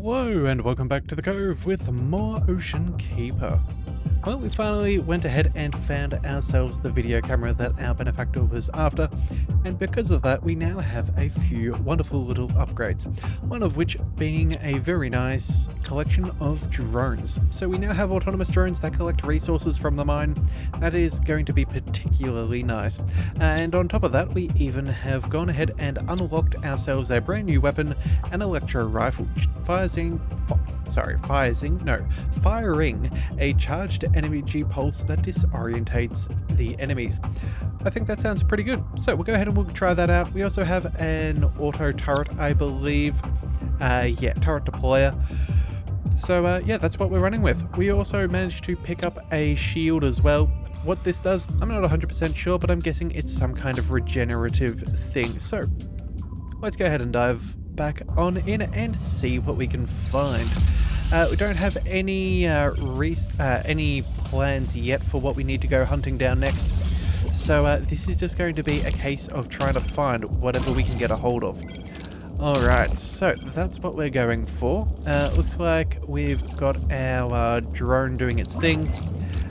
Hello and welcome back to the Cove with more Ocean Keeper. Well, we finally went ahead and found ourselves the video camera that our benefactor was after, and because of that we now have a few wonderful little upgrades, one of which being a very nice collection of drones. So we now have autonomous drones that collect resources from the mine. That is going to be particularly nice. And on top of that, we even have gone ahead and unlocked ourselves a brand new weapon, an electro rifle, firing a charged energy pulse that disorientates the enemies. I think that sounds pretty good. So we'll go ahead and we'll try that out. We also have an auto turret, I believe. Turret deployer. So yeah, that's what we're running with. We also managed to pick up a shield as well. What this does, I'm not 100% sure, but I'm guessing it's some kind of regenerative thing. So let's go ahead and dive back on in and see what we can find. We don't have any plans yet for what we need to go hunting down next. So this is just going to be a case of trying to find whatever we can get a hold of. Alright, so that's what we're going for. Looks like we've got our drone doing its thing.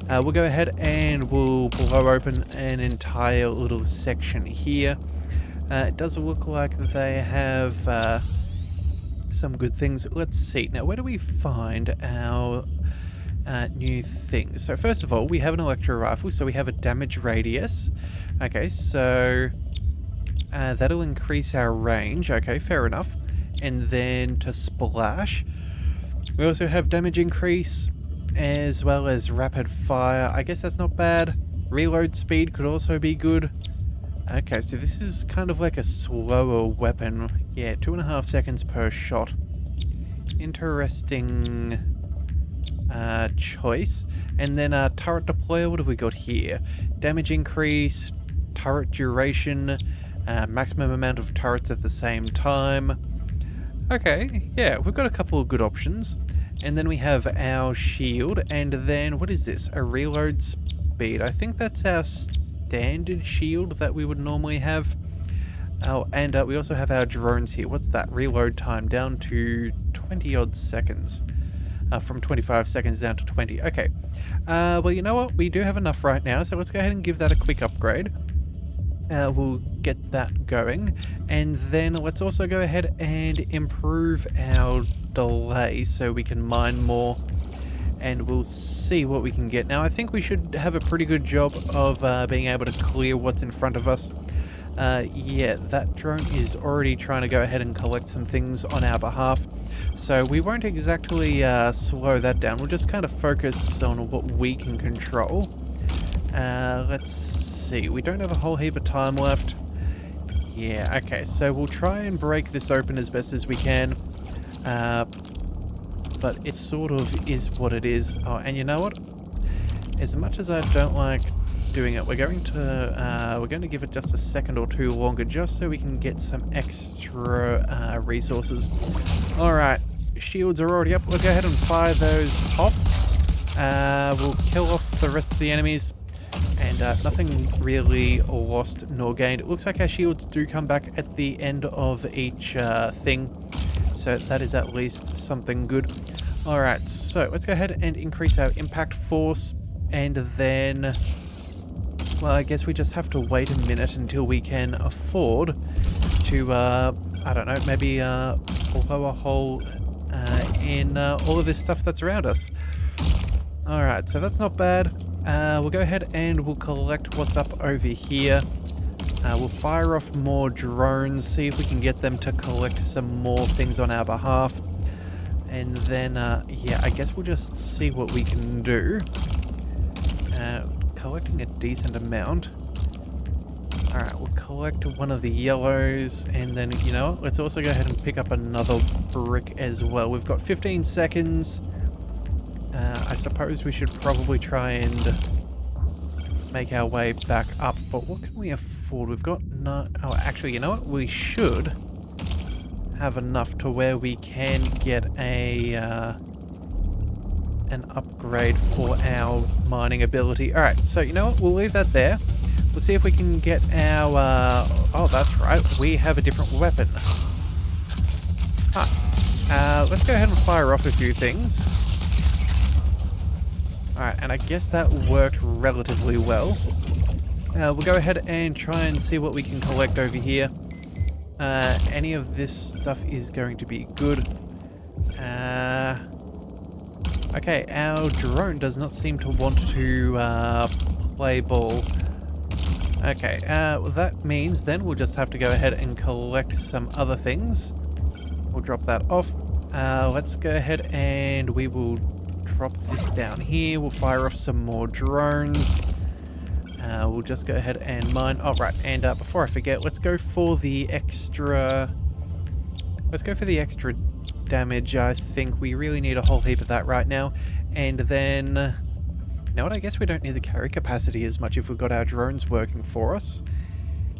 We'll go ahead and we'll blow open an entire little section here. It does look like they have some good things. Let's see. Now, where do we find our new things? So first of all, we have an electro rifle, so we have a damage radius. Okay, so that'll increase our range. Okay, fair enough. And then to splash, we also have damage increase as well as rapid fire. I guess that's not bad. Reload speed could also be good. Okay, so this is kind of like a slower weapon. Yeah, 2.5 seconds per shot. Interesting choice. And then turret deployer, what have we got here? Damage increase, turret duration, maximum amount of turrets at the same time. Okay, yeah, we've got a couple of good options. And then we have our shield, and then what is this? A reload speed. I think that's our standard shield that we would normally have. Oh, and we also have our drones here. What's that? Reload time down to 20 odd seconds. From 25 seconds down to 20. Okay. Well, you know what? We do have enough right now, so let's go ahead and give that a quick upgrade. We'll get that going. And then let's also go ahead and improve our delay so we can mine more. And we'll see what we can get. Now, I think we should have a pretty good job of being able to clear what's in front of us. Yeah, that drone is already trying to go ahead and collect some things on our behalf. So we won't exactly slow that down. We'll just kind of focus on what we can control. Let's see. We don't have a whole heap of time left. Yeah, okay. So we'll try and break this open as best as we can. But it sort of is what it is. Oh, and you know what? As much as I don't like doing it, we're going to give it just a second or two longer, just so we can get some extra resources. All right, shields are already up. We'll go ahead and fire those off. We'll kill off the rest of the enemies, and nothing really lost nor gained. It looks like our shields do come back at the end of each thing. So that is at least something good. Alright, so let's go ahead and increase our impact force. And then, well, I guess we just have to wait a minute until we can afford to, I don't know, maybe blow a hole in all of this stuff that's around us. Alright, so that's not bad. We'll go ahead and we'll collect what's up over here. We'll fire off more drones, see if we can get them to collect some more things on our behalf. And then, yeah, I guess we'll just see what we can do. Collecting a decent amount. Alright, we'll collect one of the yellows, and then, you know what, let's also go ahead and pick up another brick as well. We've got 15 seconds. I suppose we should probably try and make our way back up, but what can we afford? We've got no... Oh, actually, you know what? We should have enough to where we can get a an upgrade for our mining ability. Alright, so you know what? We'll leave that there. We'll see if we can get our... oh, that's right. We have a different weapon. Huh. Let's go ahead and fire off a few things. Alright, and I guess that worked relatively well. We'll go ahead and try and see what we can collect over here. Any of this stuff is going to be good. Okay, our drone does not seem to want to play ball. Okay, well that means then we'll just have to go ahead and collect some other things. We'll drop that off. Let's go ahead and we will drop this down here. We'll fire off some more drones. We'll just go ahead and mine. Oh, right, and before I forget, let's go for the extra... Let's go for the extra damage. I think we really need a whole heap of that right now. And then... You know what, I guess we don't need the carry capacity as much if we've got our drones working for us.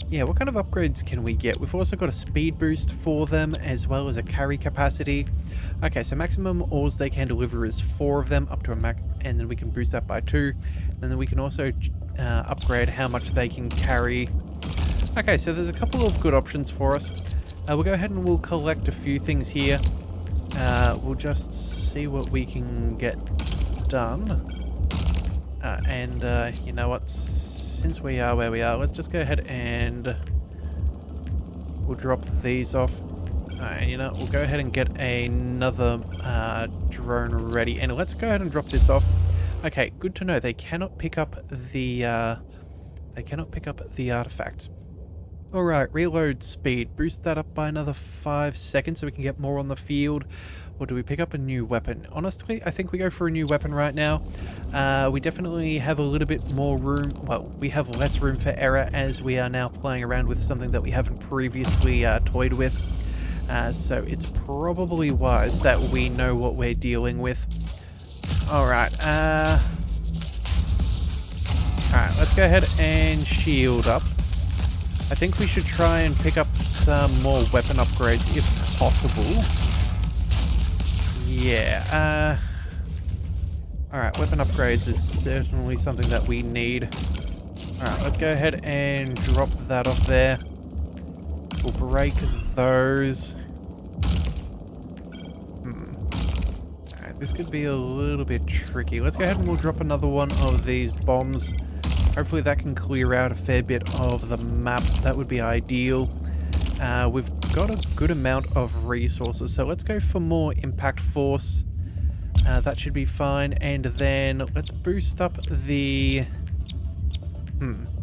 Yeah, what kind of upgrades can we get? We've also got a speed boost for them, as well as a carry capacity. Okay, so maximum ores they can deliver is 4 of them, up to a max, and then we can boost that by 2. And then we can also upgrade how much they can carry. Okay, so there's a couple of good options for us. We'll go ahead and we'll collect a few things here. We'll just see what we can get done. And you know what? Since we are where we are, let's just go ahead and we'll drop these off. And you know, we'll go ahead and get another drone ready. And let's go ahead and drop this off. Okay, good to know. They cannot pick up the artifacts. Alright, reload speed. Boost that up by another 5 seconds so we can get more on the field. Or do we pick up a new weapon? Honestly, I think we go for a new weapon right now. We definitely have a little bit more room. Well, we have less room for error as we are now playing around with something that we haven't previously toyed with. So it's probably wise that we know what we're dealing with. Alright, alright, let's go ahead and shield up. I think we should try and pick up some more weapon upgrades if possible. Yeah, alright, weapon upgrades is certainly something that we need. Alright, let's go ahead and drop that off there. We'll break those. Alright, this could be a little bit tricky. Let's go ahead and we'll drop another one of these bombs. Hopefully that can clear out a fair bit of the map. That would be ideal. We've got a good amount of resources, so let's go for more impact force. That should be fine. And then let's boost up the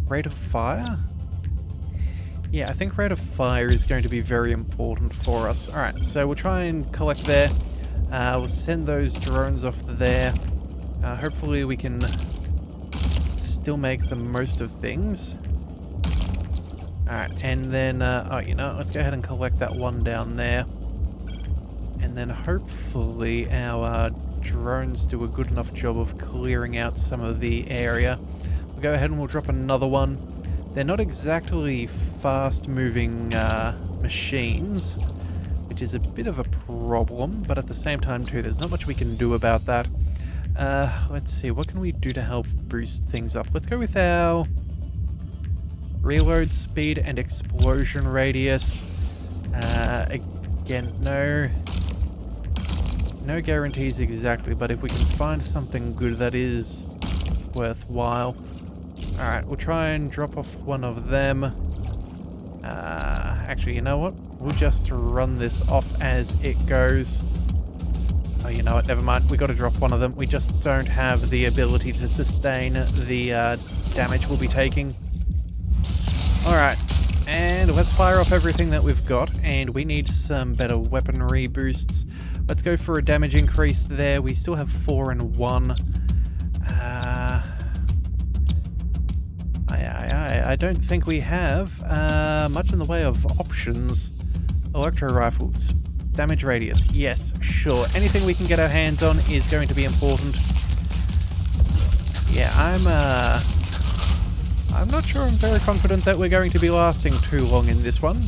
rate of fire. Yeah, I think rate of fire is going to be very important for us. Alright, so we'll try and collect there. We'll send those drones off there. Hopefully we can still make the most of things. Alright, and then, oh, you know, let's go ahead and collect that one down there. And then hopefully our drones do a good enough job of clearing out some of the area. We'll go ahead and we'll drop another one. They're not exactly fast-moving machines, which is a bit of a problem, but at the same time too, there's not much we can do about that. Let's see, what can we do to help boost things up? Let's go with our reload speed and explosion radius. Again, no guarantees exactly, but if we can find something good that is worthwhile. Alright, we'll try and drop off one of them. Actually, you know what? We'll just run this off as it goes. Oh, you know what? Never mind. We got to drop one of them. We just don't have the ability to sustain the damage we'll be taking. Alright, and let's fire off everything that we've got, and we need some better weaponry boosts. Let's go for a damage increase there. We still have 4 and 1. I don't think we have much in the way of options. Electro rifles. Damage radius. Yes, sure. Anything we can get our hands on is going to be important. Yeah, I'm not sure I'm very confident that we're going to be lasting too long in this one.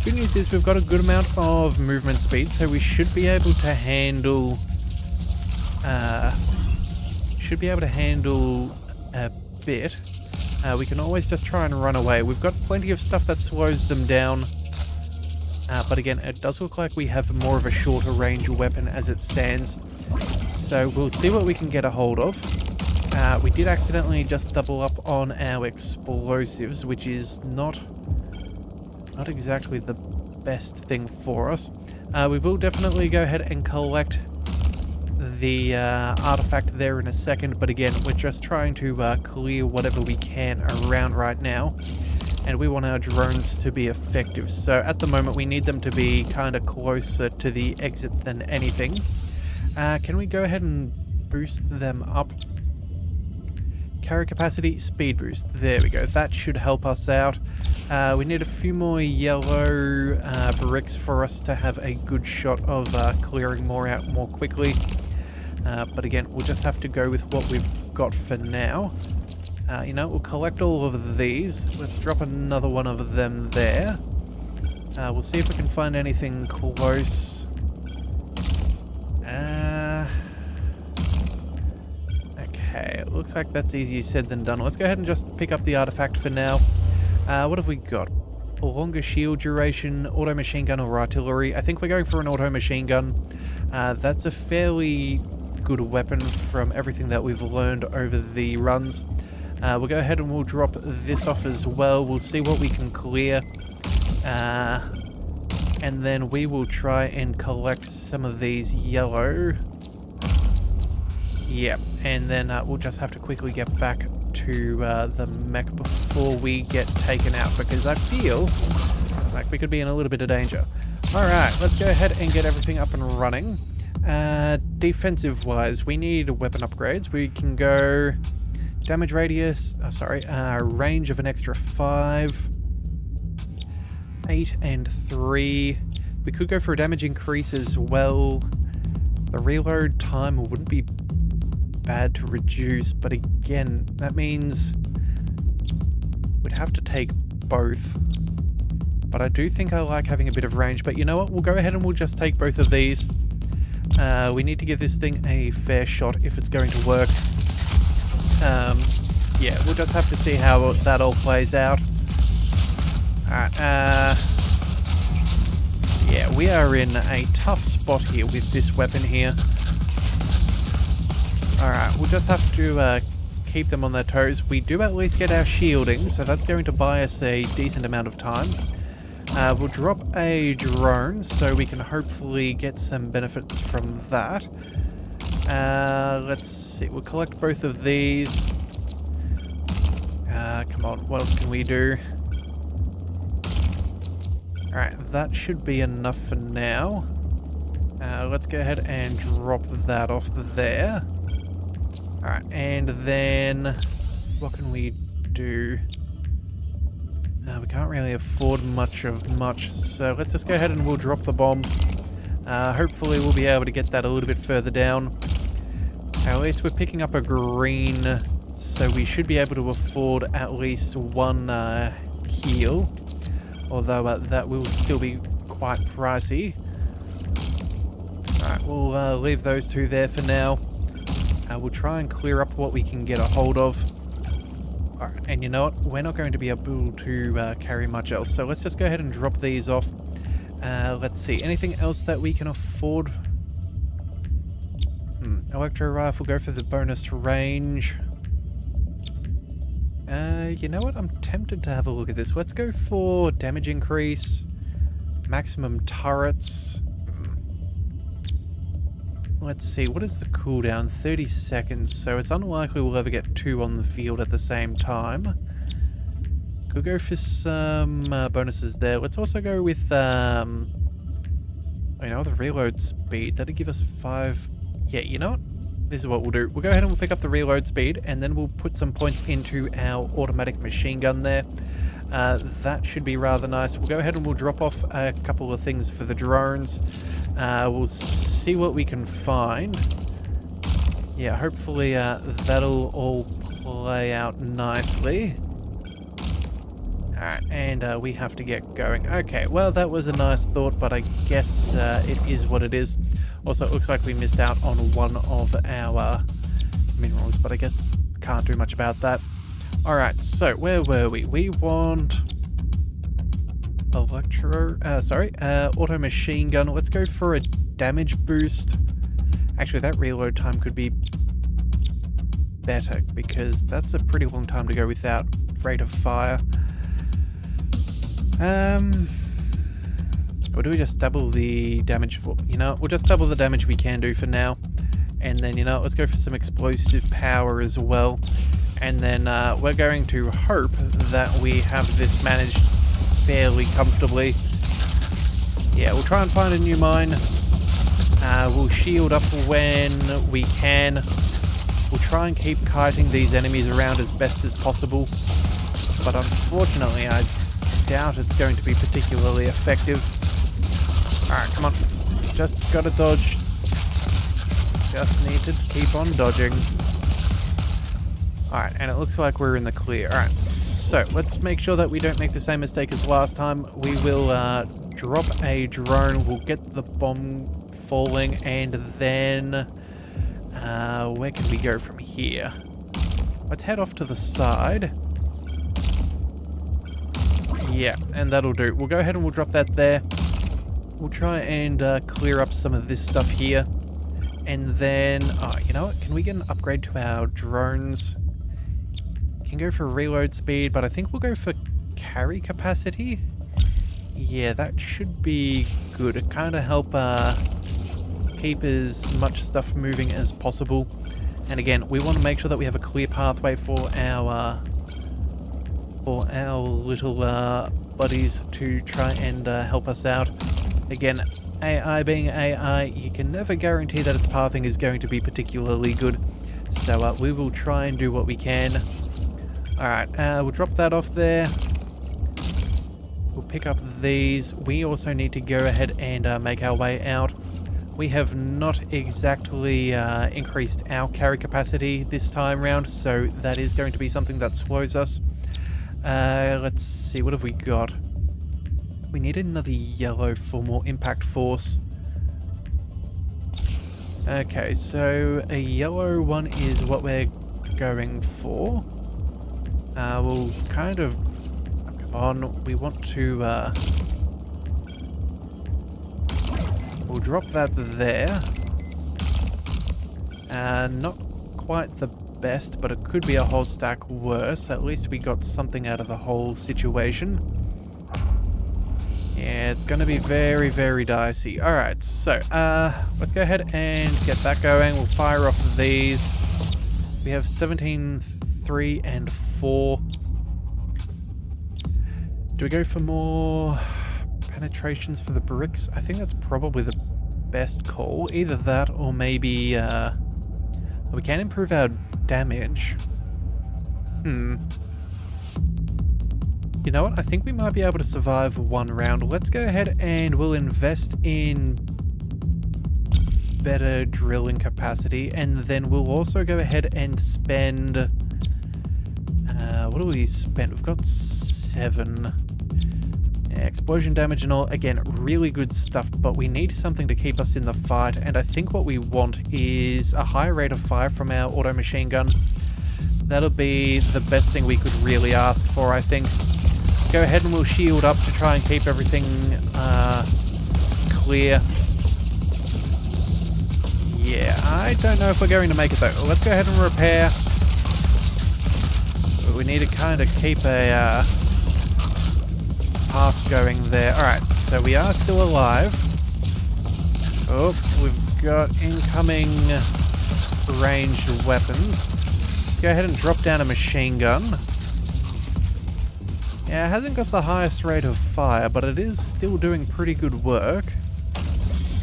Good news is we've got a good amount of movement speed, so we should be able to handle a bit. We can always just try and run away. We've got plenty of stuff that slows them down. But again, it does look like we have more of a shorter range weapon as it stands. So we'll see what we can get a hold of. We did accidentally just double up on our explosives, which is not exactly the best thing for us. We will definitely go ahead and collect the artifact there in a second, but again, we're just trying to clear whatever we can around right now, and we want our drones to be effective. So at the moment, we need them to be kind of closer to the exit than anything. Can we go ahead and boost them up? Carry capacity, speed boost. There we go. That should help us out. We need a few more yellow bricks for us to have a good shot of clearing more out more quickly. But again, we'll just have to go with what we've got for now. You know, we'll collect all of these. Let's drop another one of them there. We'll see if we can find anything close. Okay, it looks like that's easier said than done. Let's go ahead and just pick up the artifact for now. What have we got? Longer shield duration, auto machine gun or artillery. I think we're going for an auto machine gun. That's a fairly good weapon from everything that we've learned over the runs. We'll go ahead and we'll drop this off as well. We'll see what we can clear. And then we will try and collect some of these yellow. Yep, and then we'll just have to quickly get back to the mech before we get taken out, because I feel like we could be in a little bit of danger. Alright, let's go ahead and get everything up and running. Defensive wise, we need weapon upgrades. We can go damage radius, range of an extra 5, 8 and 3. We could go for a damage increase as well. The reload time wouldn't be bad to reduce, but again, that means we'd have to take both. But I do think I like having a bit of range, but you know what? We'll go ahead and we'll just take both of these. We need to give this thing a fair shot if it's going to work. Yeah, we'll just have to see how that all plays out. Alright, yeah, we are in a tough spot here with this weapon here. Alright, we'll just have to keep them on their toes. We do at least get our shielding, so that's going to buy us a decent amount of time. We'll drop a drone, so we can hopefully get some benefits from that. Let's see, we'll collect both of these. Come on, what else can we do? Alright, that should be enough for now. Let's go ahead and drop that off there. Alright, and then what can we do? We can't really afford much, so let's just go ahead and we'll drop the bomb. Hopefully we'll be able to get that a little bit further down. At least we're picking up a green, so we should be able to afford at least one heal. Although that will still be quite pricey. Alright, we'll leave those two there for now. We'll try and clear up what we can get a hold of. Alright, and you know what? We're not going to be able to carry much else. So let's just go ahead and drop these off. Let's see. Anything else that we can afford? Electro rifle, go for the bonus range. You know what? I'm tempted to have a look at this. Let's go for damage increase. Maximum turrets. Let's see, what is the cooldown? 30 seconds, so it's unlikely we'll ever get two on the field at the same time. Could go for some bonuses there. Let's also go with, the reload speed. That'd give us 5... Yeah, you know what? This is what we'll do. We'll go ahead and we'll pick up the reload speed, and then we'll put some points into our automatic machine gun there. That should be rather nice. We'll go ahead and we'll drop off a couple of things for the drones. We'll see what we can find. Yeah, hopefully that'll all play out nicely. Alright, and we have to get going. Okay, well, that was a nice thought, but I guess it is what it is. Also, it looks like we missed out on one of our minerals, but I guess can't do much about that. Alright, so where were we? We want auto machine gun. Let's go for a damage boost. Actually, that reload time could be better because that's a pretty long time to go without rate of fire. Or do we just double the damage? Well, you know, we'll just double the damage we can do for now. And then, you know, let's go for some explosive power as well. And then we're going to hope that we have this managed fairly comfortably. Yeah, we'll try and find a new mine. We'll shield up when we can. We'll try and keep kiting these enemies around as best as possible. But unfortunately, I doubt it's going to be particularly effective. Alright, come on. Just gotta dodge. Just need to keep on dodging. Alright, and it looks like we're in the clear. Alright, so let's make sure that we don't make the same mistake as last time. We will drop a drone, we'll get the bomb falling, and then where can we go from here? Let's head off to the side. Yeah, and that'll do. We'll go ahead and we'll drop that there. We'll try and clear up some of this stuff here. And then, you know what? Can we get an upgrade to our drones? Can go for reload speed, but I think we'll go for carry capacity. Yeah, that should be good. It kind of help keep as much stuff moving as possible. And again, we want to make sure that we have a clear pathway for our little buddies to try and help us out. Again, AI being AI, you can never guarantee that its pathing is going to be particularly good. So we will try and do what we can. Alright, we'll drop that off there. We'll pick up these. We also need to go ahead and make our way out. We have not exactly increased our carry capacity this time round, so that is going to be something that slows us. Let's see, what have we got? We need another yellow for more impact force. Okay, so a yellow one is what we're going for. We'll kind of... come on, we want to... we'll drop that there. Not quite the best, but it could be a whole stack worse. At least we got something out of the whole situation. Yeah, it's going to be very, very dicey. Alright, so, let's go ahead and get that going. We'll fire off these. We have 17, 3, and 4. Do we go for more penetrations for the bricks? I think that's probably the best call. Either that or maybe, we can improve our damage. You know what? I think we might be able to survive one round. Let's go ahead and we'll invest in better drilling capacity, and then we'll also go ahead and spend... what do we spend? We've got 7. Explosion damage and all. Again, really good stuff, but we need something to keep us in the fight, and I think what we want is a higher rate of fire from our auto machine gun. That'll be the best thing we could really ask for, I think. Go ahead and we'll shield up to try and keep everything clear. Yeah, I don't know if we're going to make it though. Let's go ahead and repair. We need to kind of keep a path going there. Alright, so we are still alive. Oh, we've got incoming ranged weapons. Let's go ahead and drop down a machine gun. Yeah, it hasn't got the highest rate of fire, but it is still doing pretty good work.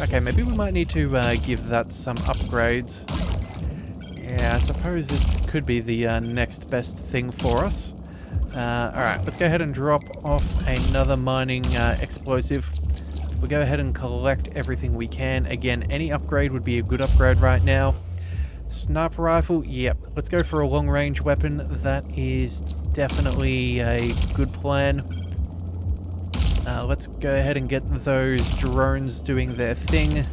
Okay, maybe we might need to give that some upgrades. Yeah, I suppose it could be the next best thing for us. Alright, let's go ahead and drop off another mining explosive. We'll go ahead and collect everything we can. Again, any upgrade would be a good upgrade right now. Sniper rifle, yep. Let's go for a long-range weapon. That is definitely a good plan. Let's go ahead and get those drones doing their thing.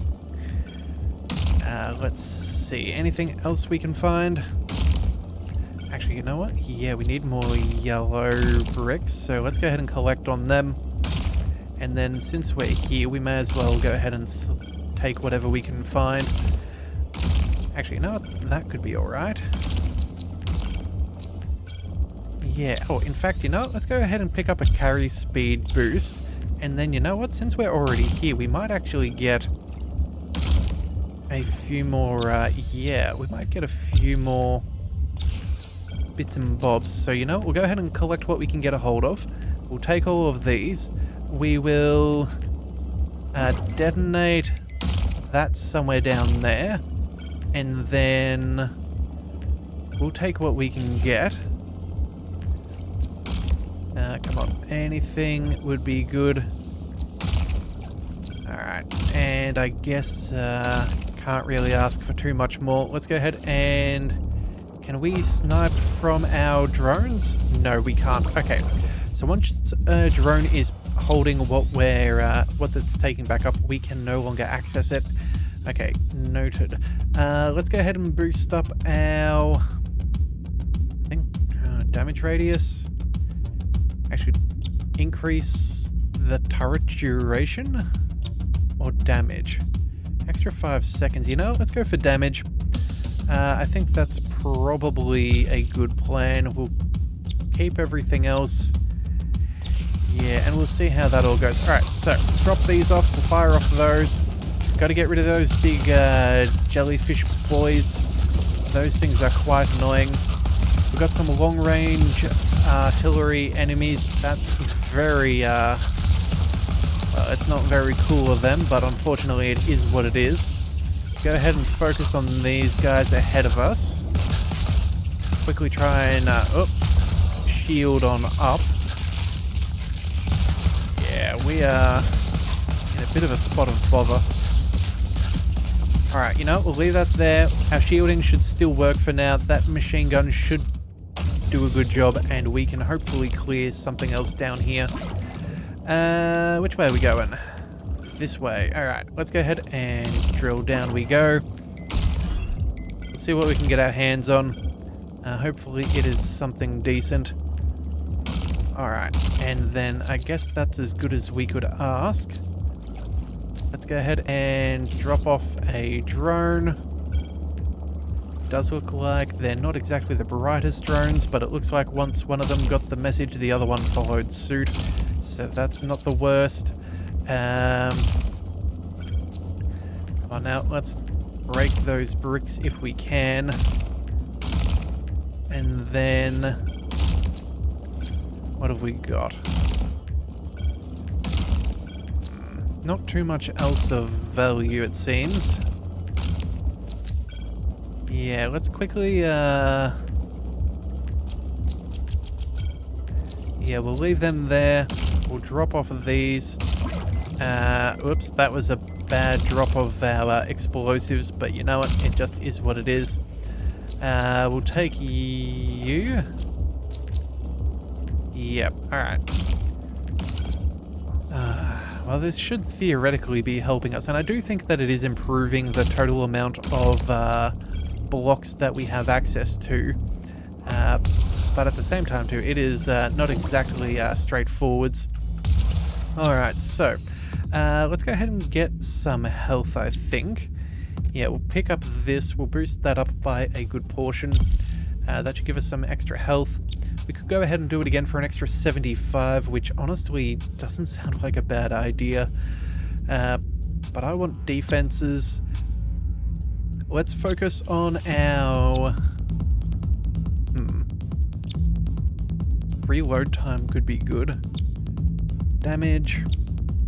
Let's see. Anything else we can find? Actually, you know what? Yeah, we need more yellow bricks, so let's go ahead and collect on them. And then since we're here, we may as well go ahead and take whatever we can find. Actually, you know what? That could be alright. Yeah, oh, in fact, you know what? Let's go ahead and pick up a carry speed boost. And then, you know what? Since we're already here, we might actually get a few more, yeah, we might get a few more bits and bobs. So, you know, we'll go ahead and collect what we can get a hold of. We'll take all of these. We will detonate that somewhere down there. And then we'll take what we can get. Come on, anything would be good. Alright, and I guess can't really ask for too much more. Let's go ahead and... Can we snipe from our drones? No, we can't. Okay, so once a drone is holding what what it's taking back up, we can no longer access it. Okay, noted. Let's go ahead and boost up our... I think damage radius. Actually, increase the turret duration or damage. Extra 5 seconds. You know, let's go for damage. I think that's probably a good plan. We'll keep everything else. Yeah, and we'll see how that all goes. Alright, so drop these off. We'll fire off those. Got to get rid of those big jellyfish boys. Those things are quite annoying. We've got some long-range artillery enemies. That's very, it's not very cool of them, but unfortunately it is what it is. Go ahead and focus on these guys ahead of us. Quickly try and, shield on up. Yeah, we are in a bit of a spot of bother. Alright, you know, we'll leave that there. Our shielding should still work for now. That machine gun should do a good job, and we can hopefully clear something else down here. Which way are we going? This way. Alright, let's go ahead and drill down we go. Let's see what we can get our hands on. Hopefully it is something decent. Alright, and then I guess that's as good as we could ask. Let's go ahead and drop off a drone. Does look like they're not exactly the brightest drones, but it looks like once one of them got the message, the other one followed suit. So that's not the worst. Come on now, let's break those bricks if we can. And then... what have we got? Not too much else of value, it seems. Yeah, let's quickly, yeah, we'll leave them there. We'll drop off of these. Oops, that was a bad drop of our explosives, but you know what? It just is what it is. We'll take you. Yep, alright. Well, this should theoretically be helping us, and I do think that it is improving the total amount of blocks that we have access to. But at the same time, too, it is not exactly straightforwards. Alright, so let's go ahead and get some health, I think. Yeah, we'll pick up this. We'll boost that up by a good portion. That should give us some extra health. We could go ahead and do it again for an extra 75, which honestly doesn't sound like a bad idea. But I want defenses. Let's focus on our... Reload time could be good. Damage.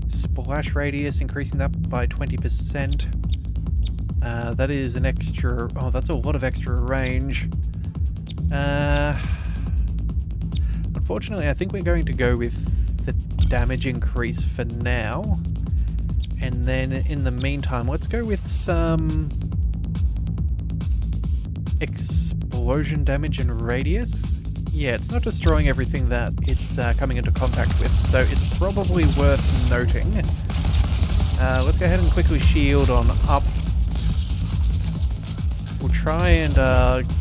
Splash radius, increasing that by 20%. That is an extra... oh, that's a lot of extra range. Unfortunately, I think we're going to go with the damage increase for now. And then in the meantime, let's go with some explosion damage and radius. Yeah, it's not destroying everything that it's coming into contact with, so it's probably worth noting. Let's go ahead and quickly shield on up. We'll try and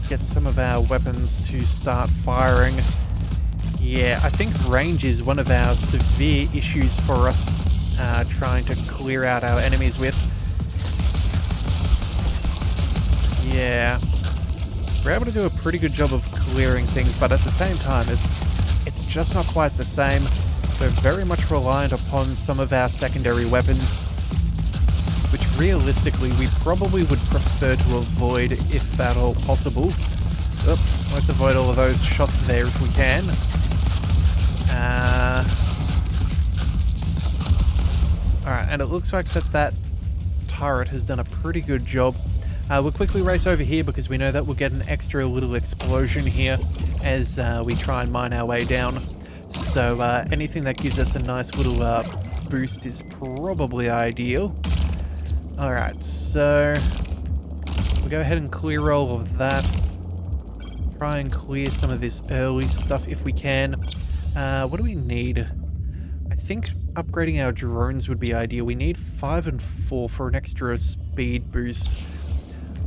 get some of our weapons to start firing. Yeah, I think range is one of our severe issues for us trying to clear out our enemies with. Yeah. We're able to do a pretty good job of clearing things, but at the same time, it's just not quite the same. We're very much reliant upon some of our secondary weapons, which realistically we probably would prefer to avoid if at all possible. Oop, let's avoid all of those shots there if we can. Alright, and it looks like that turret has done a pretty good job. We'll quickly race over here because we know that we'll get an extra little explosion here as we try and mine our way down. So anything that gives us a nice little boost is probably ideal. Alright, so we'll go ahead and clear all of that. Try and clear some of this early stuff if we can. What do we need? I think upgrading our drones would be ideal. We need 5 and 4 for an extra speed boost.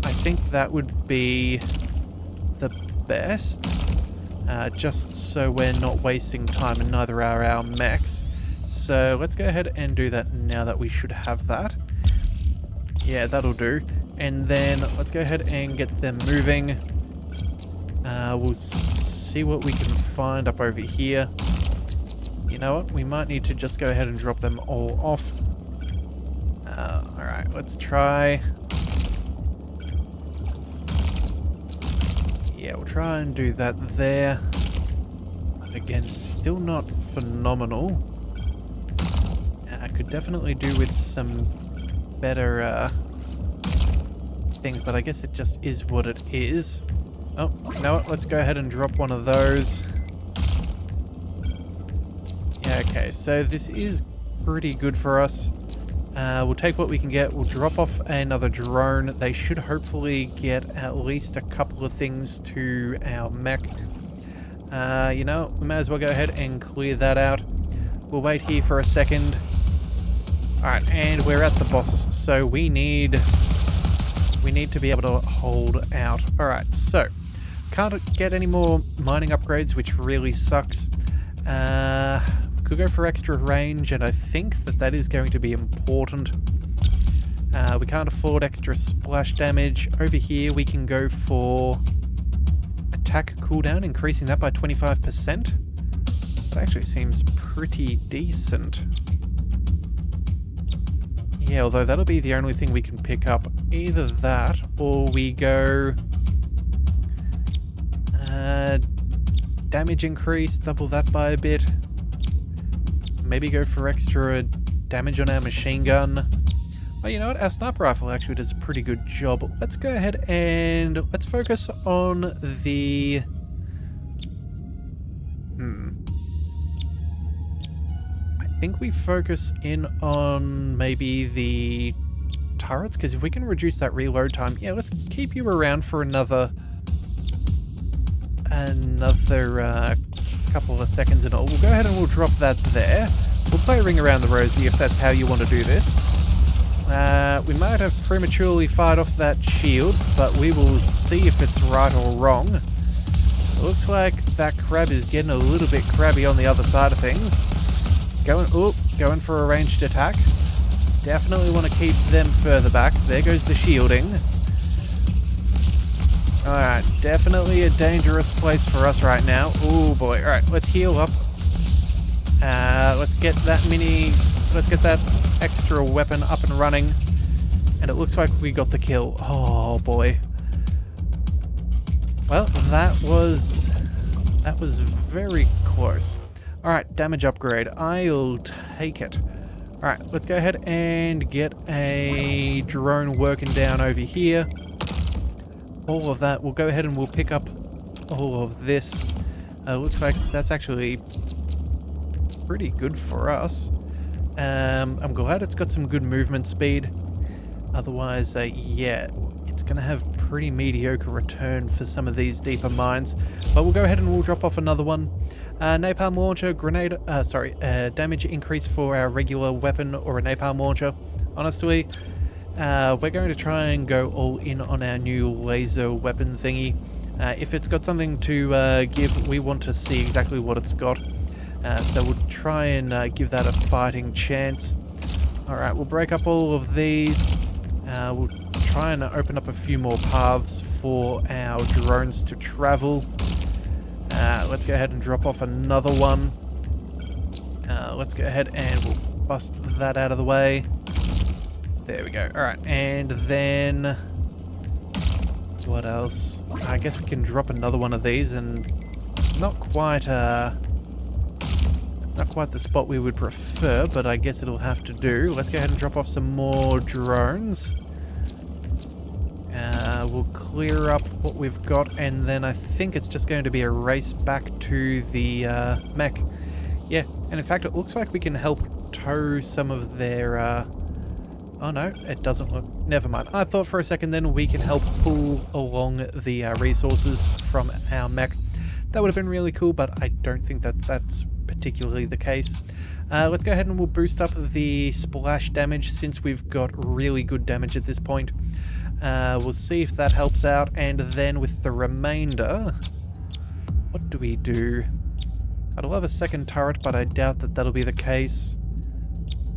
I think that would be the best. Just so we're not wasting time, and neither are our mechs. So let's go ahead and do that now that we should have that. Yeah, that'll do. And then let's go ahead and get them moving. We'll see what we can find up over here. You know what? We might need to just go ahead and drop them all off. Alright, let's try. Yeah, we'll try and do that there. Again, still not phenomenal. I could definitely do with some better things, but I guess it just is what it is. Oh, you know what? Let's go ahead and drop one of those. Yeah, okay, so this is pretty good for us. We'll take what we can get. We'll drop off another drone. They should hopefully get at least a couple of things to our mech. You know, we may as well go ahead and clear that out. We'll wait here for a second. Alright, and we're at the boss, so we need to be able to hold out. Alright, so can't get any more mining upgrades, which really sucks. Could go for extra range, and I think that is going to be important. We can't afford extra splash damage. Over here we can go for attack cooldown, increasing that by 25%. That actually seems pretty decent. Yeah, although that'll be the only thing we can pick up. Either that, or we go damage increase, double that by a bit. Maybe go for extra damage on our machine gun. Oh, you know what? Our sniper rifle actually does a pretty good job. Let's go ahead and let's focus on the... I think we focus in on maybe the turrets, because if we can reduce that reload time... Yeah, let's keep you around for another couple of seconds and all. We'll go ahead and we'll drop that there. We'll play Ring Around the Rosie if that's how you want to do this. We might have prematurely fired off that shield, but we will see if it's right or wrong. It looks like that crab is getting a little bit crabby on the other side of things. Going for a ranged attack. Definitely want to keep them further back. There goes the shielding. Alright, definitely a dangerous place for us right now. Oh boy. Alright, let's heal up. Let's get that extra weapon up and running. And it looks like we got the kill. Oh boy. Well, that was very close. Alright, damage upgrade. I'll take it. Alright, let's go ahead and get a drone working down over here. All of that. We'll go ahead and we'll pick up all of this. Looks like that's actually pretty good for us. I'm glad it's got some good movement speed. Otherwise, yeah, it's going to have pretty mediocre return for some of these deeper mines. But we'll go ahead and we'll drop off another one. Napalm launcher, grenade, damage increase for our regular weapon or a napalm launcher. Honestly, we're going to try and go all in on our new laser weapon thingy. If it's got something to give, we want to see exactly what it's got. So we'll try and give that a fighting chance. Alright, we'll break up all of these. We'll try and open up a few more paths for our drones to travel. Let's go ahead and drop off another one. Let's go ahead and we'll bust that out of the way. There we go. Alright, and then... what else? I guess we can drop another one of these, and it's not quite it's not quite the spot we would prefer, but I guess it'll have to do. Let's go ahead and drop off some more drones. We'll clear up what we've got, and then I think it's just going to be a race back to the mech. Yeah, and in fact it looks like we can help tow some of their... oh no, it doesn't look... never mind. I thought for a second then we can help pull along the resources from our mech. That would have been really cool, but I don't think that that's particularly the case. Let's go ahead and we'll boost up the splash damage since we've got really good damage at this point. We'll see if that helps out, and then with the remainder, what do we do? I'd love a second turret, but I doubt that that'll be the case.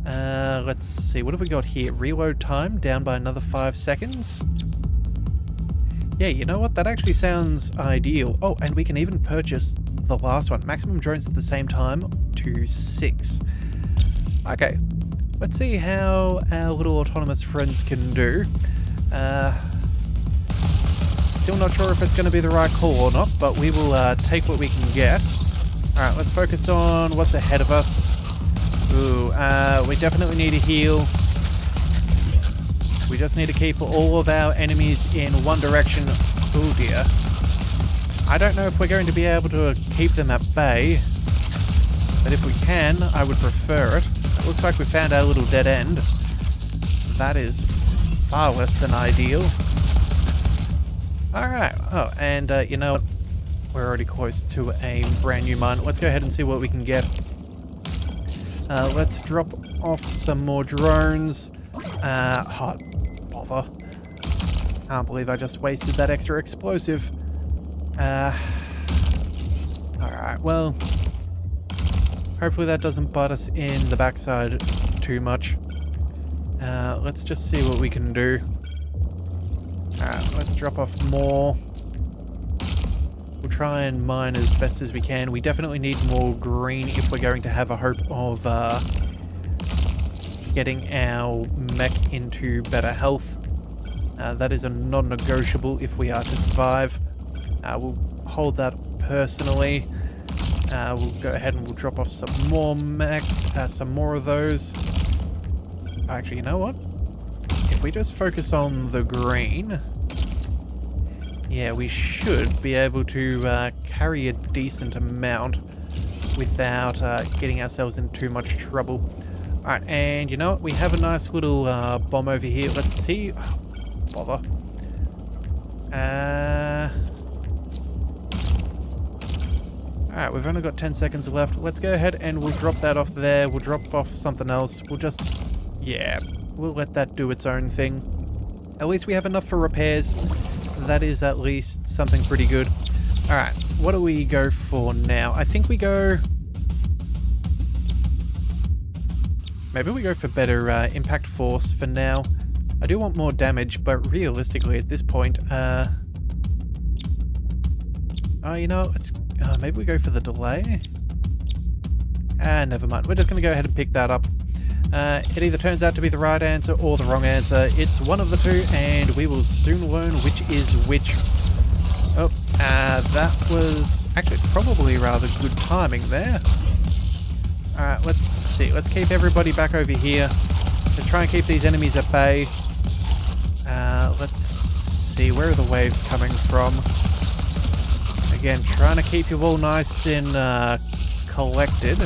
Let's see, what have we got here? Reload time down by another 5 seconds. Yeah, you know what? That actually sounds ideal. Oh, and we can even purchase the last one. Maximum drones at the same time to 6. Okay, let's see how our little autonomous friends can do. Still not sure if it's going to be the right call or not, but we will take what we can get. Alright, let's focus on what's ahead of us. Ooh, we definitely need a heal. We just need to keep all of our enemies in one direction. Oh dear. I don't know if we're going to be able to keep them at bay, but if we can, I would prefer it. It looks like we found our little dead end. That is far less than ideal. Alright, oh, and you know what? We're already close to a brand new mine. Let's go ahead and see what we can get. Let's drop off some more drones. Hot bother. Can't believe I just wasted that extra explosive. Alright, well, hopefully that doesn't bite us in the backside too much. Let's just see what we can do. Alright, let's drop off more. We'll try and mine as best as we can. We definitely need more green if we're going to have a hope of getting our mech into better health. That is a non-negotiable if we are to survive. We'll hold that personally. We'll go ahead and we'll drop off some more mech, some more of those. Actually, you know what? If we just focus on the green, yeah, we should be able to carry a decent amount without getting ourselves in too much trouble. Alright, and you know what? We have a nice little bomb over here. Let's see. Oh, bother. Alright, we've only got 10 seconds left. Let's go ahead and we'll drop that off there. We'll drop off something else. We'll just... yeah, we'll let that do its own thing. At least we have enough for repairs. That is at least something pretty good. Alright, what do we go for now? I think we go... maybe we go for better impact force for now. I do want more damage, but realistically at this point... oh, you know, let's... maybe we go for the delay? Never mind. We're just going to go ahead and pick that up. It either turns out to be the right answer or the wrong answer. It's one of the two, and we will soon learn which is which. Oh, that was actually probably rather good timing there. Alright, let's see. Let's keep everybody back over here. Let's try and keep these enemies at bay. Let's see. Where are the waves coming from? Again, trying to keep you all nice and collected.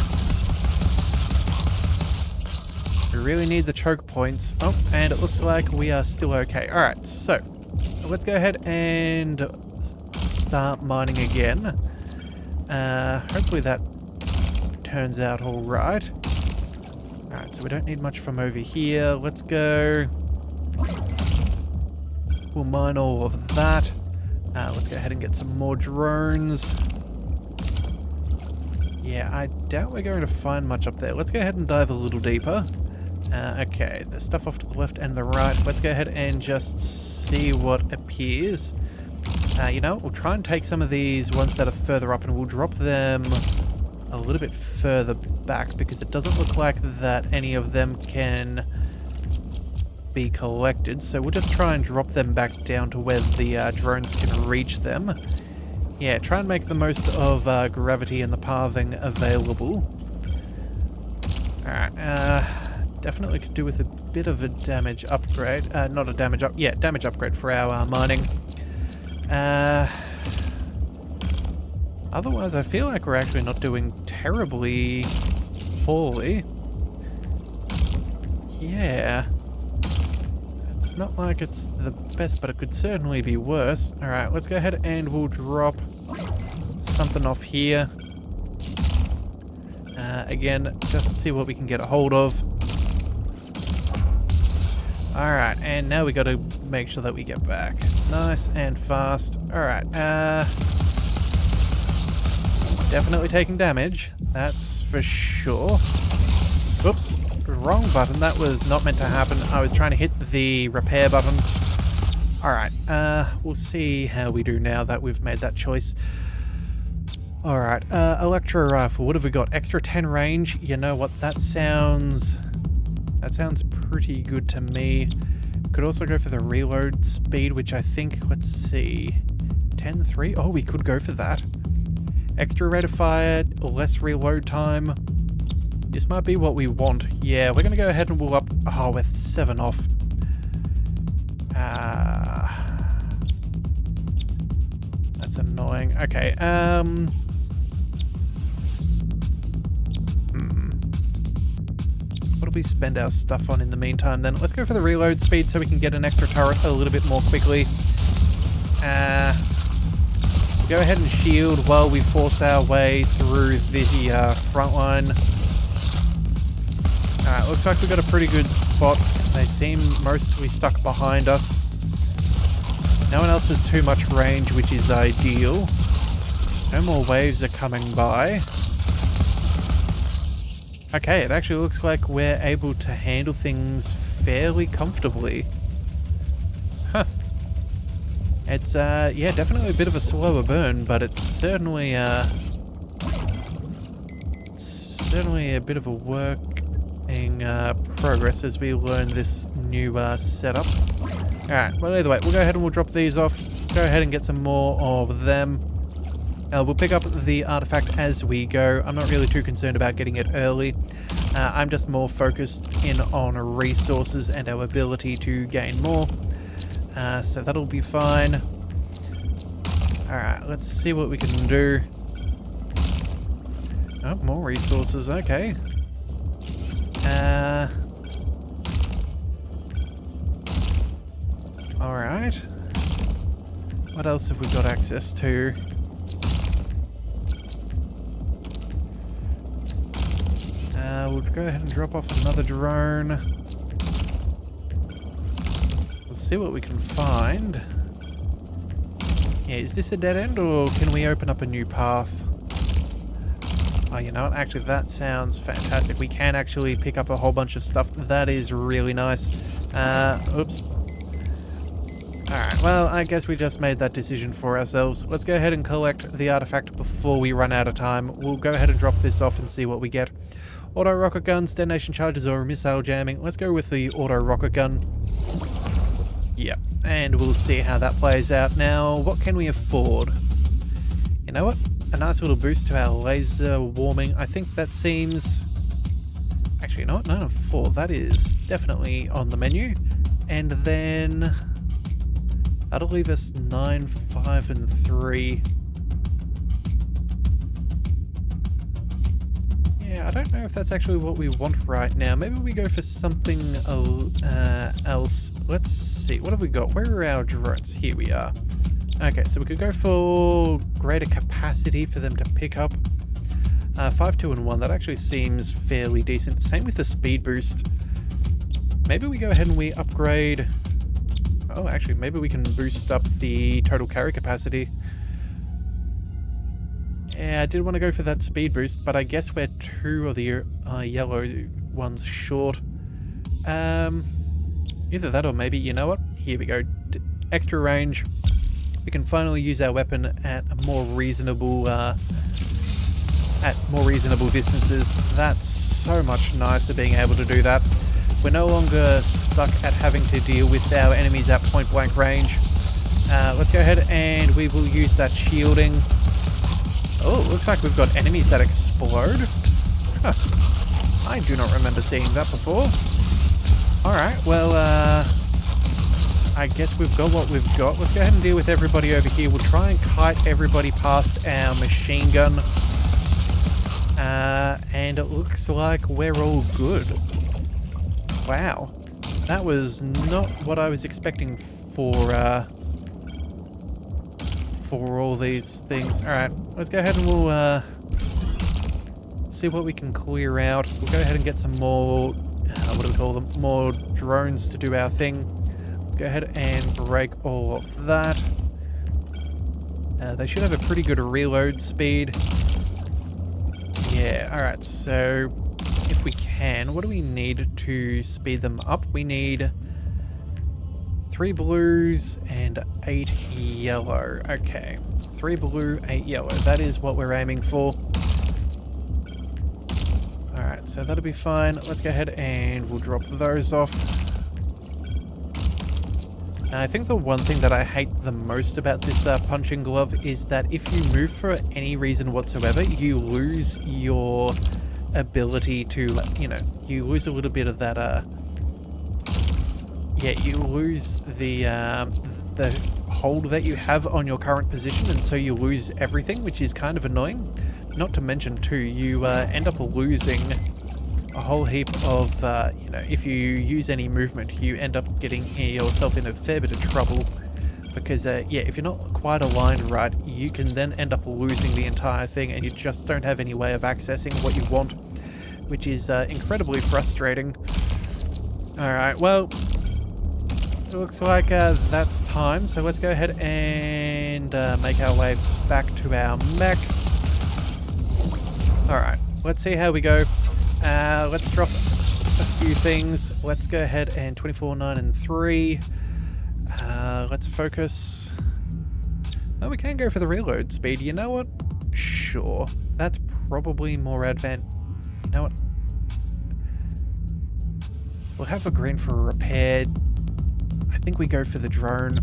We really need the choke points. Oh, and it looks like we are still okay. Alright, so let's go ahead and start mining again. Hopefully that turns out alright. Alright, so we don't need much from over here. Let's go. We'll mine all of that. Let's go ahead and get some more drones. Yeah, I doubt we're going to find much up there. Let's go ahead and dive a little deeper. Okay, there's stuff off to the left and the right. Let's go ahead and just see what appears. You know, we'll try and take some of these ones that are further up and we'll drop them a little bit further back because it doesn't look like that any of them can be collected. So we'll just try and drop them back down to where the drones can reach them. Yeah, try and make the most of gravity and the pathing available. Alright, definitely could do with a bit of a damage upgrade. Not a damage up, yeah, damage upgrade for our mining. Otherwise, I feel like we're actually not doing terribly poorly. Yeah. It's not like it's the best, but it could certainly be worse. Alright, let's go ahead and we'll drop something off here. Again, just to see what we can get a hold of. Alright, and now we gotta make sure that we get back. Nice and fast. Alright, definitely taking damage, that's for sure. Oops, wrong button, that was not meant to happen. I was trying to hit the repair button. Alright, we'll see how we do now that we've made that choice. Alright, electro rifle, what have we got? Extra 10 range, you know what, that sounds pretty good to me. Could also go for the reload speed, which I think, let's see, 10-3? Oh, we could go for that. Extra rate of fire, less reload time. This might be what we want. Yeah, we're going to go ahead and we'll up... Oh, we're 7 off. That's annoying. Okay, What do we spend our stuff on in the meantime then? Let's go for the reload speed so we can get an extra turret a little bit more quickly. Go ahead and shield while we force our way through the front line. Alright, looks like we've got a pretty good spot. They seem mostly stuck behind us. No one else has too much range, which is ideal. No more waves are coming by. Okay, it actually looks like we're able to handle things fairly comfortably. Huh. It's, yeah, definitely a bit of a slower burn, but it's certainly a bit of a working progress as we learn this new setup. Alright, well either way, we'll go ahead and we'll drop these off. Go ahead and get some more of them. We'll pick up the artifact as we go. I'm not really too concerned about getting it early. I'm just more focused in on resources and our ability to gain more. So that'll be fine. Alright, let's see what we can do. Oh, more resources, okay. Alright. What else have we got access to? We'll go ahead and drop off another drone. We'll see what we can find. Yeah, is this a dead end or can we open up a new path? Oh, you know what? Actually, that sounds fantastic. We can actually pick up a whole bunch of stuff. That is really nice. Oops. Alright, well, I guess we just made that decision for ourselves. Let's go ahead and collect the artifact before we run out of time. We'll go ahead and drop this off and see what we get. Auto rocket guns, detonation charges, or missile jamming. Let's go with the auto rocket gun. Yep, and we'll see how that plays out. Now, what can we afford? You know what? A nice little boost to our laser warming. I think that seems... Actually, you know what? 9 of 4. That is definitely on the menu. And then... That'll leave us 9, 5, and 3. Yeah, I don't know if that's actually what we want right now. Maybe we go for something else. Let's see. What have we got? Where are our drones? Here we are. Okay, so we could go for greater capacity for them to pick up. 5, 2, and 1. That actually seems fairly decent. Same with the speed boost. Maybe we go ahead and we upgrade... Oh, actually, maybe we can boost up the total carry capacity. Yeah, I did want to go for that speed boost, but I guess we're 2 of the yellow ones short. Either that or maybe, you know what? Here we go. Extra range. We can finally use our weapon at a more reasonable, distances. That's so much nicer being able to do that. We're no longer stuck at having to deal with our enemies at point blank range. Let's go ahead and we will use that shielding. Oh, looks like we've got enemies that explode. Huh. I do not remember seeing that before. Alright, well, I guess we've got what we've got. Let's go ahead and deal with everybody over here. We'll try and kite everybody past our machine gun. And it looks like we're all good. Wow. That was not what I was expecting for all these things. Alright, let's go ahead and we'll see what we can clear out. We'll go ahead and get some more, what do we call them? More drones to do our thing. Let's go ahead and break all of that. They should have a pretty good reload speed. Yeah, alright, so if we can, what do we need to speed them up? We need 3 blues and 8 yellow. Okay, 3 blue, 8 yellow. That is what we're aiming for. Alright, so that'll be fine. Let's go ahead and we'll drop those off. And I think the one thing that I hate the most about this punching glove is that if you move for any reason whatsoever, you lose your ability to, you know, you lose a little bit of that, yeah, you lose the hold that you have on your current position, and so you lose everything, which is kind of annoying. Not to mention, too, you end up losing a whole heap of, you know, if you use any movement, you end up getting yourself in a fair bit of trouble. Because, yeah, if you're not quite aligned right, you can then end up losing the entire thing, and you just don't have any way of accessing what you want, which is incredibly frustrating. Alright, well, it looks like that's time, so let's go ahead and make our way back to our mech. Alright, let's see how we go. Let's drop a few things. Let's go ahead and 24, 9, and 3. Let's focus. Oh, we can go for the reload speed. You know what? Sure. That's probably more advanced. You know what? We'll have a green for a repair. I think we go for the drone.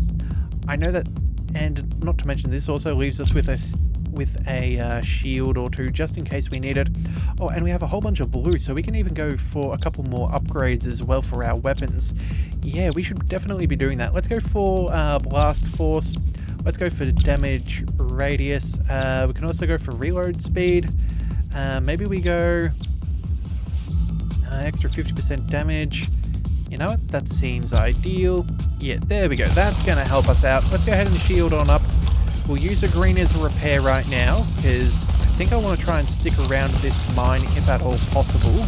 I know that, and not to mention, this also leaves us with a shield or two just in case we need it. Oh, and we have a whole bunch of blue, so we can even go for a couple more upgrades as well for our weapons. Yeah, we should definitely be doing that. Let's go for blast force. Let's go for damage radius. We can also go for reload speed. Maybe we go extra 50% damage. You know what? That seems ideal. Yeah, there we go. That's going to help us out. Let's go ahead and shield on up. We'll use a green as a repair right now, because I think I want to try and stick around this mine if at all possible.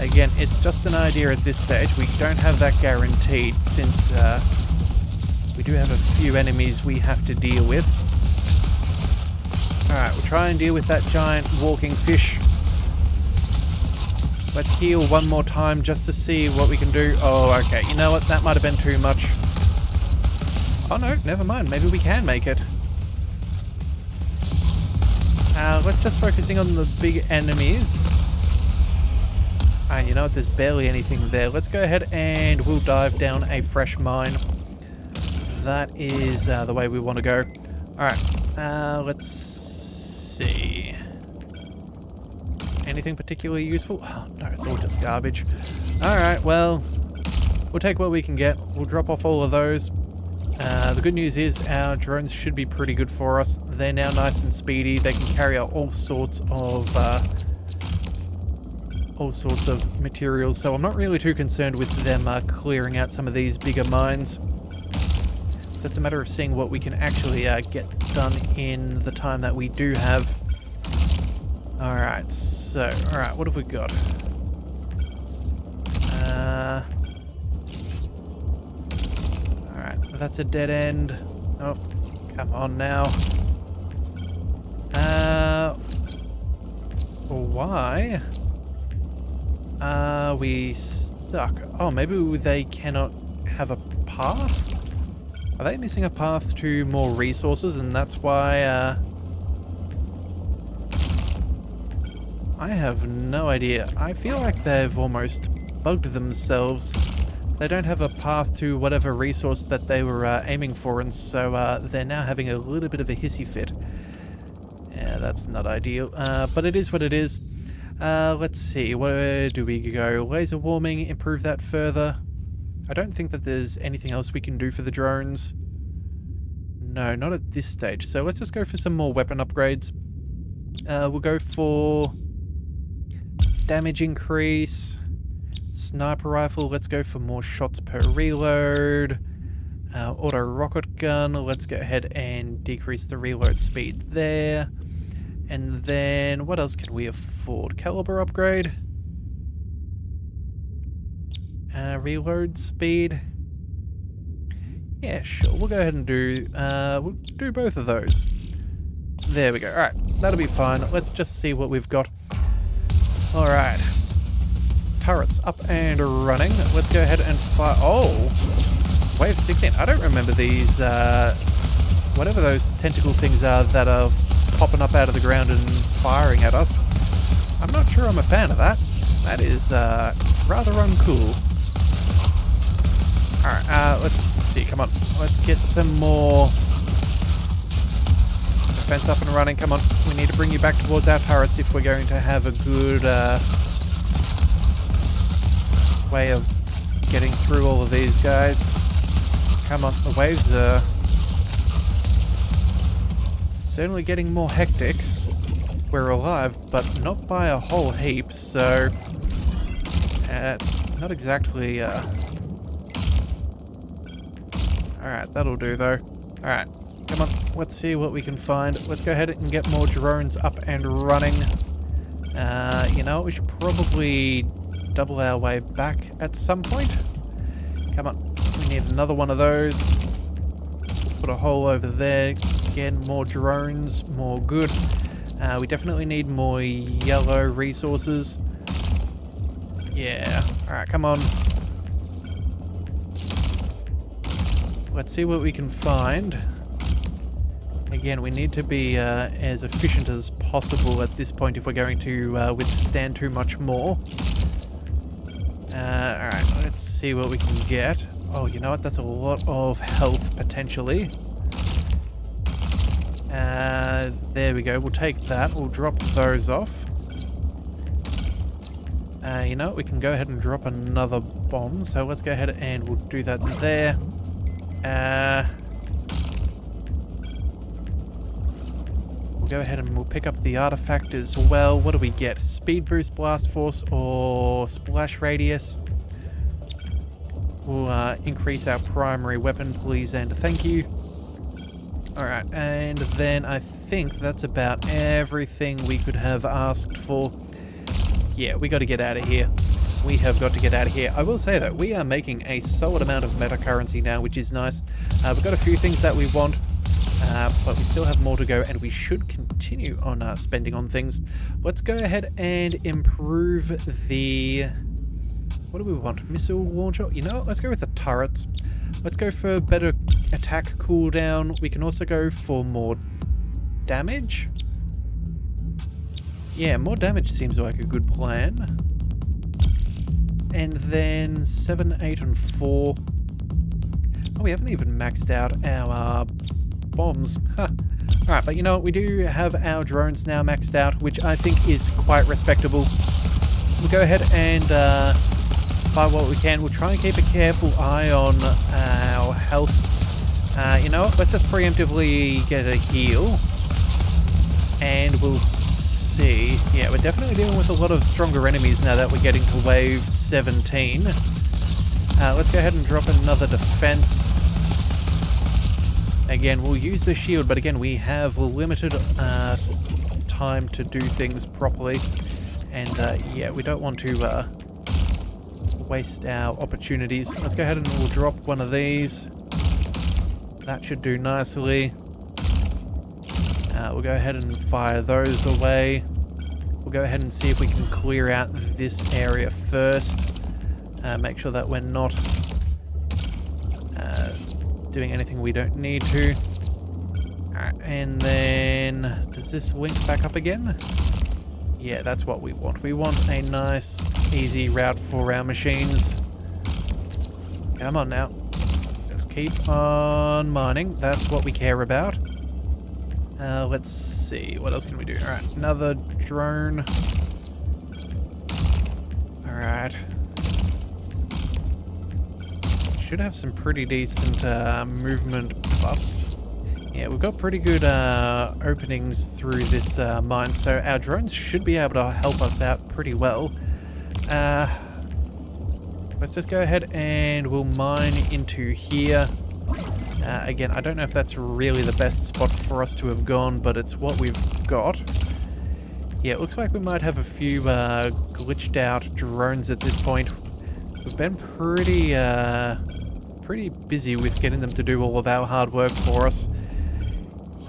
Again, it's just an idea at this stage. We don't have that guaranteed, since we do have a few enemies we have to deal with. Alright, we'll try and deal with that giant walking fish. Let's heal one more time just to see what we can do. Oh, okay. You know what? That might have been too much. Oh no, never mind. Maybe we can make it. Let's just focusing on the big enemies. And you know what? There's barely anything there. Let's go ahead and we'll dive down a fresh mine. That is the way we want to go. Alright, let's see. Anything particularly useful? Oh, no, it's all just garbage. Alright, well, we'll take what we can get. We'll drop off all of those. The good news is our drones should be pretty good for us. They're now nice and speedy. They can carry out all sorts of materials, so I'm not really too concerned with them clearing out some of these bigger mines. It's just a matter of seeing what we can actually get done in the time that we do have. Alright, so, alright, what have we got? Alright, that's a dead end. Oh, come on now. Why Are we stuck? Oh, maybe they cannot have a path? Are they missing a path to more resources, and that's why, I have no idea. I feel like they've almost bugged themselves. They don't have a path to whatever resource that they were aiming for, and so they're now having a little bit of a hissy fit. Yeah, that's not ideal, but it is what it is. Let's see, where do we go? Laser warming, improve that further. I don't think that there's anything else we can do for the drones. No, not at this stage. So let's just go for some more weapon upgrades. We'll go for damage increase, sniper rifle, let's go for more shots per reload, auto rocket gun, let's go ahead and decrease the reload speed there. And then, what else can we afford? Caliber upgrade. Reload speed. Yeah, sure. We'll go ahead and we'll do both of those. There we go. Alright, that'll be fine. Let's just see what we've got. Alright. Turrets up and running. Let's go ahead and fire. Oh! Wave 16. I don't remember these, whatever those tentacle things are that are popping up out of the ground and firing at us. I'm not sure I'm a fan of that. That is, rather uncool. Alright, let's see. Come on. Let's get some more defense up and running. Come on. We need to bring you back towards our turrets if we're going to have a good way of getting through all of these guys. Come on. The waves are certainly getting more hectic. We're alive, but not by a whole heap, so it's not exactly Alright, that'll do though. Alright, come on, let's see what we can find. Let's go ahead and get more drones up and running. You know, we should probably double our way back at some point. Come on, we need another one of those. Put a hole over there. Again, more drones, more good. We definitely need more yellow resources. Yeah, alright, come on. Let's see what we can find. Again, we need to be as efficient as possible at this point if we're going to withstand too much more. Alright, let's see what we can get. Oh, you know what? That's a lot of health, potentially. There we go. We'll take that. We'll drop those off. You know what? We can go ahead and drop another bomb. So let's go ahead and we'll do that there. We'll go ahead and we'll pick up the artifact as well. What do we get? Speed boost, blast force, or splash radius? We'll increase our primary weapon, please and thank you. Alright, and then I think that's about everything we could have asked for. Yeah, we got to get out of here. We have got to get out of here. I will say that we are making a solid amount of meta currency now, which is nice. We've got a few things that we want, but we still have more to go, and we should continue on spending on things. Let's go ahead and improve the... What do we want? Missile launcher? You know what? Let's go with the turrets. Let's go for better attack cooldown. We can also go for more damage. Yeah, more damage seems like a good plan. And then 7, 8, and 4. Oh, we haven't even maxed out our bombs. Huh. Alright, but you know what? We do have our drones now maxed out, which I think is quite respectable. We'll go ahead and fire what we can. We'll try and keep a careful eye on our health. You know what? Let's just preemptively get a heal. And we'll see. Yeah, we're definitely dealing with a lot of stronger enemies now that we're getting to wave 17. Let's go ahead and drop another defense. Again, we'll use the shield, but again, we have limited time to do things properly. And yeah, we don't want to waste our opportunities. Let's go ahead and we'll drop one of these. That should do nicely. We'll go ahead and fire those away. We'll go ahead and see if we can clear out this area first. Make sure that we're not doing anything we don't need to. Alright, and then does this link back up again? Yeah, that's what we want. We want a nice, easy route for our machines. Come on now. Just keep on mining. That's what we care about. Let's see. What else can we do? Alright, another drone. Alright. Should have some pretty decent movement buffs. Yeah, we've got pretty good openings through this mine, so our drones should be able to help us out pretty well. Let's just go ahead and we'll mine into here. Again, I don't know if that's really the best spot for us to have gone, but it's what we've got. Yeah, it looks like we might have a few glitched out drones at this point. We've been pretty busy with getting them to do all of our hard work for us.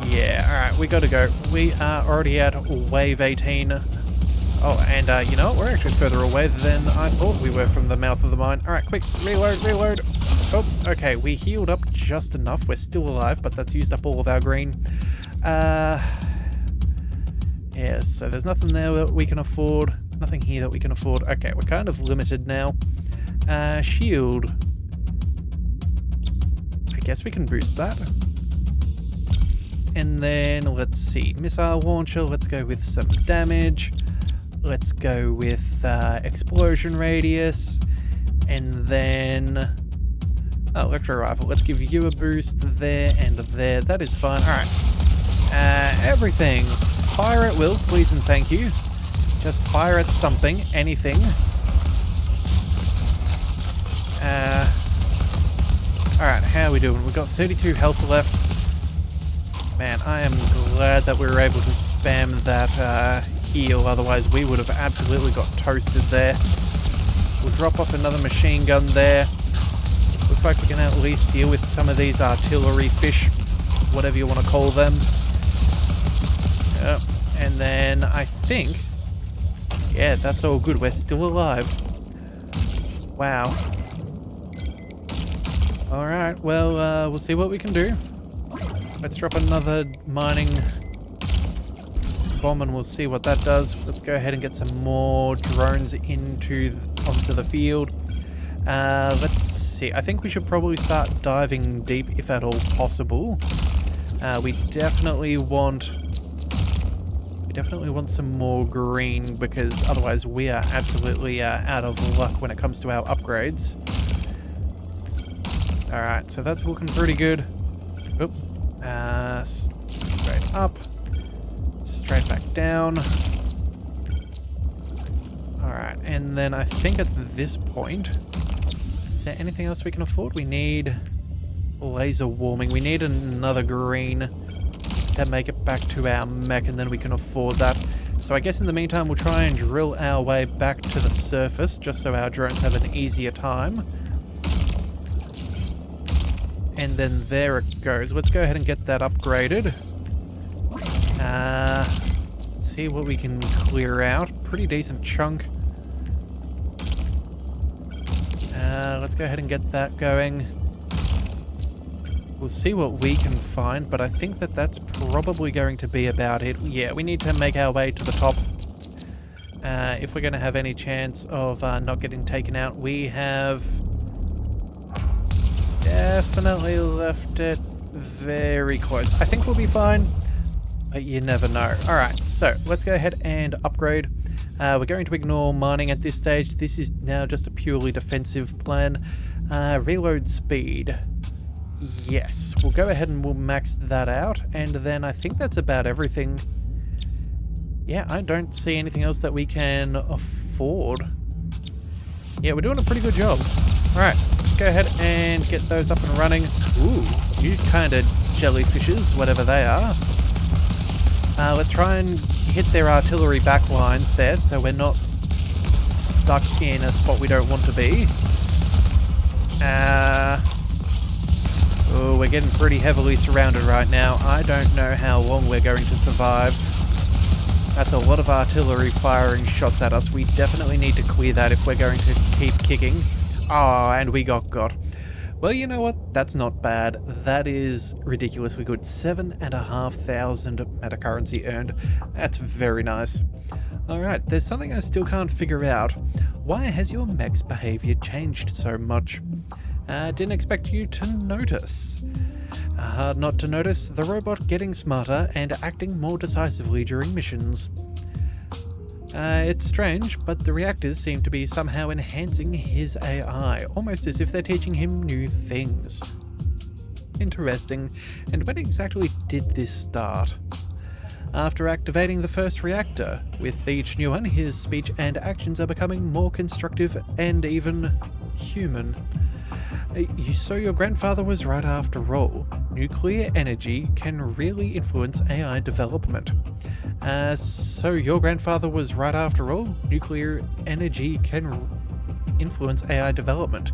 Yeah, alright, we gotta go. We are already at wave 18. Oh, and you know what? We're actually further away than I thought we were from the mouth of the mine. Alright, quick, reload. Oh, okay, we healed up just enough. We're still alive, but that's used up all of our green. Yeah, so there's nothing there that we can afford. Nothing here that we can afford. Okay, we're kind of limited now. Shield. I guess we can boost that. And then, let's see, missile launcher, let's go with some damage. Let's go with explosion radius. And then, electro rifle, let's give you a boost there and there. That is fine. Alright. Everything. Fire at will, please and thank you. Just fire at something, anything. Alright, how are we doing? We've got 32 health left. Man, I am glad that we were able to spam that heal, otherwise we would have absolutely got toasted there. We'll drop off another machine gun there. Looks like we can at least deal with some of these artillery fish, whatever you want to call them. Yep. And then I think, yeah, that's all good. We're still alive. Wow. Alright, well, we'll see what we can do. Let's drop another mining bomb and we'll see what that does. Let's go ahead and get some more drones onto the field. Let's see. I think we should probably start diving deep if at all possible. We definitely want some more green because otherwise we are absolutely out of luck when it comes to our upgrades. Alright, so that's looking pretty good. Oops. Straight up. Straight back down. Alright, and then I think at this point, is there anything else we can afford? We need laser warming. We need another green to make it back to our mech, and then we can afford that. So I guess in the meantime, we'll try and drill our way back to the surface, just so our drones have an easier time. And then there it goes. Let's go ahead and get that upgraded. Let's see what we can clear out. Pretty decent chunk. Let's go ahead and get that going. We'll see what we can find, but I think that that's probably going to be about it. Yeah, we need to make our way to the top. If we're going to have any chance of not getting taken out, we have definitely left it very close. I think we'll be fine, but you never know. Alright, so let's go ahead and upgrade. We're going to ignore mining at this stage. This is now just a purely defensive plan. Reload speed. Yes, we'll go ahead and we'll max that out, and then I think that's about everything. Yeah, I don't see anything else that we can afford. Yeah, we're doing a pretty good job. Alright, let's go ahead and get those up and running. Ooh, you kind of jellyfishes, whatever they are. Let's try and hit their artillery backlines there, so we're not stuck in a spot we don't want to be. Oh, we're getting pretty heavily surrounded right now. I don't know how long we're going to survive. That's a lot of artillery firing shots at us. We definitely need to clear that if we're going to keep kicking. Oh, and we got. Well, you know what? That's not bad. That is ridiculously good. 7,500 meta currency earned. That's very nice. Alright, there's something I still can't figure out. Why has your mech's behavior changed so much? Didn't expect you to notice. Hard not to notice the robot getting smarter and acting more decisively during missions. It's strange, but the reactors seem to be somehow enhancing his AI, almost as if they're teaching him new things. Interesting. And when exactly did this start? After activating the first reactor. With each new one, his speech and actions are becoming more constructive and even human. So your grandfather was right after all. Nuclear energy can really influence AI development. So your grandfather was right after all. Nuclear energy can influence AI development.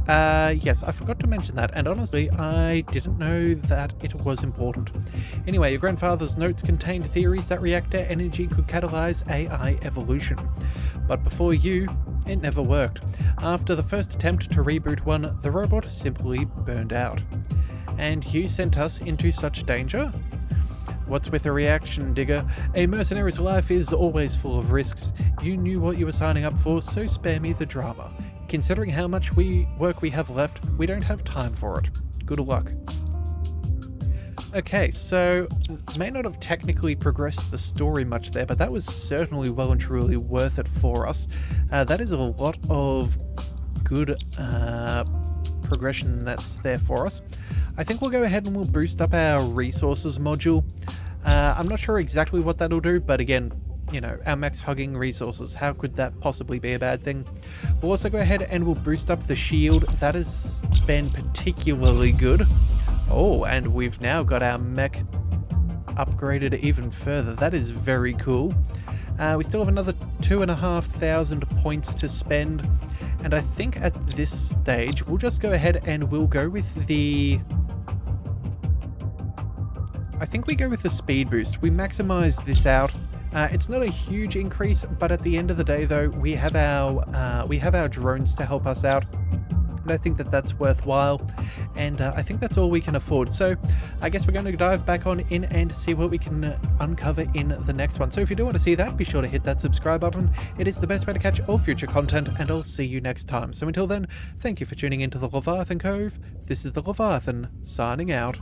Yes, I forgot to mention that, and honestly, I didn't know that it was important. Anyway, your grandfather's notes contained theories that reactor energy could catalyze AI evolution. But before you, it never worked. After the first attempt to reboot one, the robot simply burned out. And you sent us into such danger? What's with a reaction, Digger? A mercenary's life is always full of risks. You knew what you were signing up for, so spare me the drama. Considering how much work we have left, we don't have time for it. Good luck. Okay, so may not have technically progressed the story much there, but that was certainly well and truly worth it for us. That is a lot of good progression that's there for us. I think we'll go ahead and we'll boost up our resources module. I'm not sure exactly what that'll do, but again, you know, our mech's hugging resources. How could that possibly be a bad thing? We'll also go ahead and we'll boost up the shield. That has been particularly good. Oh, and we've now got our mech upgraded even further. That is very cool. We still have another 2,500 points to spend. And I think at this stage, we'll just go ahead and we'll go with the... I think we go with the speed boost. We maximize this out. It's not a huge increase, but at the end of the day, though, we have our drones to help us out, and I think that that's worthwhile. And I think that's all we can afford. So I guess we're going to dive back on in and see what we can uncover in the next one. So if you do want to see that, be sure to hit that subscribe button. It is the best way to catch all future content, and I'll see you next time. So until then, thank you for tuning into the Leviathan Cove. This is the Leviathan signing out.